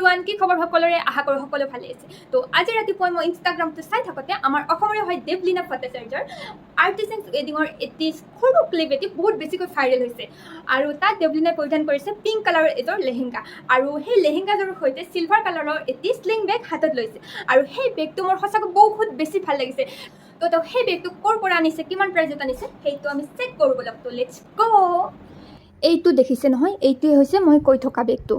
everyone কি খবৰ সকলোৰে আশা কৰোঁ সকলো ভালে আছে তো আজি ৰাতিপুৱা মই ইনষ্টাগ্ৰামটো চাই থাকোঁতে আমাৰ অসমৰে হয় দেৱলীনা ভট্টাচাৰ্যৰ আৰ্টিজেন্স ৱেডিঙৰ এটি সৰু ক্লিপ এটি বহুত বেছিকৈ ভাইৰেল হৈছে আৰু তাত দেৱলীনাই পৰিধান কৰিছে পিংক কালাৰৰ এযোৰ লেহেংগা আৰু সেই লেহেংগাযোৰৰ সৈতে চিলভাৰ কালাৰৰ এটি স্লিং বেগ হাতত লৈছে আৰু সেই বেগটো মোৰ সঁচাকৈ বহুত বেছি ভাল লাগিছে তো তেওঁ সেই বেগটো ক'ৰ পৰা আনিছে কিমান প্ৰাইজত আনিছে সেইটো আমি চেক কৰোঁ বলক তো লেটছ গ' এইটো দেখিছে নহয় এইটোৱে হৈছে মই কৈ থকা বেগটো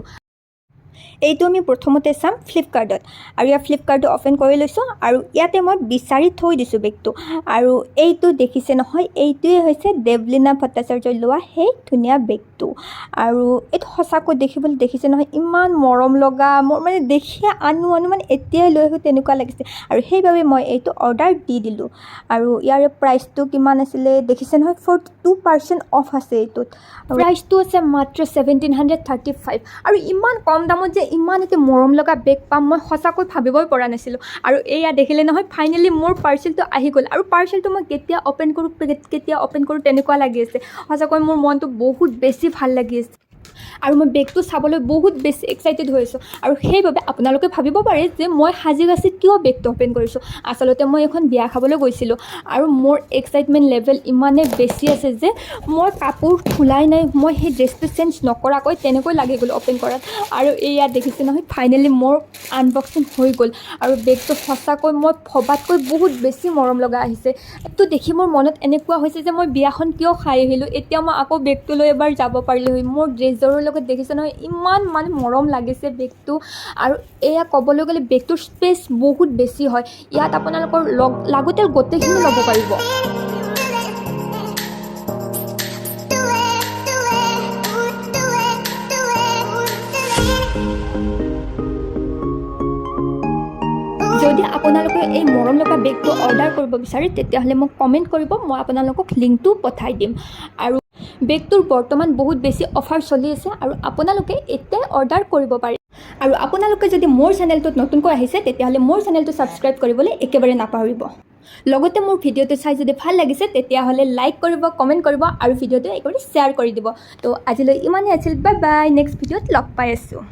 এইটো আমি প্ৰথমতে চাম ফ্লিপকাৰ্টত আৰু ইয়াৰ ফ্লিপকাৰ্টটো অপেন কৰি লৈছোঁ আৰু ইয়াতে মই বিচাৰি থৈ দিছোঁ বেগটো আৰু এইটো দেখিছে নহয় এইটোৱে হৈছে দেৱলীনা ভট্টাচাৰ্যই লোৱা সেই ধুনীয়া বেগটো আৰু এইটো সঁচাকৈ দেখিবলৈ দেখিছে নহয় ইমান মৰম লগা মোৰ মানে দেখিয়ে আনো মানে এতিয়াই লৈ আহোঁ তেনেকুৱা লাগিছে আৰু সেইবাবে মই এইটো অৰ্ডাৰ দি দিলোঁ আৰু ইয়াৰ প্ৰাইচটো কিমান আছিলে দেখিছে নহয় 42% অফ আছে এইটোত প্ৰাইচটো আছে মাত্ৰ 1735 আৰু ইমান কম দামত যে ইমান এটি মৰম লগা বেগ পাম মই সঁচাকৈ ভাবিবই পৰা নাছিলোঁ আৰু এয়া দেখিলে নহয় ফাইনেলি মোৰ পাৰ্চেলটো আহি গ'ল আৰু পাৰ্চেলটো মই কেতিয়া অ'পেন কৰোঁ তেনেকুৱা লাগি আছে সঁচাকৈ মোৰ মনটো বহুত বেছি ভাল লাগি আছে আৰু মই বেগটো চাবলৈ বহুত বেছি এক্সাইটেড হৈ আছোঁ আৰু সেইবাবে আপোনালোকে ভাবিব পাৰে যে মই সাজি কাচি কিয় বেগটো অ'পেন কৰিছোঁ আচলতে মই এখন বিয়া খাবলৈ গৈছিলোঁ আৰু মোৰ এক্সাইটমেণ্ট লেভেল ইমানেই বেছি আছে যে মই কাপোৰ খোলাই নাই মই সেই ড্ৰেছটো চেঞ্জ নকৰাকৈ তেনেকৈ লাগি গ'ল অ'পেন কৰাত আৰু এয়া দেখিছে নহয় ফাইনেলি মোৰ আনবক্সিং হৈ গ'ল আৰু বেগটো সঁচাকৈ মই ভবাতকৈ বহুত বেছি মৰম লগা আহিছে এইটো দেখি মোৰ মনত এনেকুৱা হৈছে যে মই বিয়াখন কিয় খাই আহিলোঁ এতিয়া মই আকৌ বেগটো লৈ এবাৰ যাব পাৰিলোঁ হয় মোৰ ড্ৰেছযোৰৰ লগত দেখিছে নহয় ইমান মানে মৰম লাগিছে বেগটো আৰু এয়া ক'বলৈ গ'লে বেগটোৰ স্পেচ বহুত বেছি হয় ইয়াত আপোনালোকৰ লাগতিয়াল গোটেইখিনি ল'ব পাৰিব যদি আপোনালোকে এই মৰম লগা বেগটো অৰ্ডাৰ কৰিব বিচাৰে তেতিয়াহ'লে মোক কমেণ্ট কৰিব মই আপোনালোকক লিংকটো পঠাই দিম আৰু বেগটোৰ বৰ্তমান বহুত বেছি অফাৰ চলি আছে আৰু আপোনালোকে এতিয়াই অৰ্ডাৰ কৰিব পাৰে আৰু আপোনালোকে যদি মোৰ চেনেলটোত নতুনকৈ আহিছে তেতিয়াহ'লে মোৰ চেনেলটো ছাবস্ক্ৰাইব কৰিবলৈ একেবাৰে নাপাহৰিব লগতে মোৰ ভিডিঅ'টো চাই যদি ভাল লাগিছে তেতিয়াহ'লে লাইক কৰিব কমেণ্ট কৰিব আৰু ভিডিঅ'টো একেবাৰে শ্বেয়াৰ কৰি দিব তো আজিলৈ ইমানেই আছিল বাই বাই নেক্সট ভিডিঅ'ত লগ পাই আছোঁ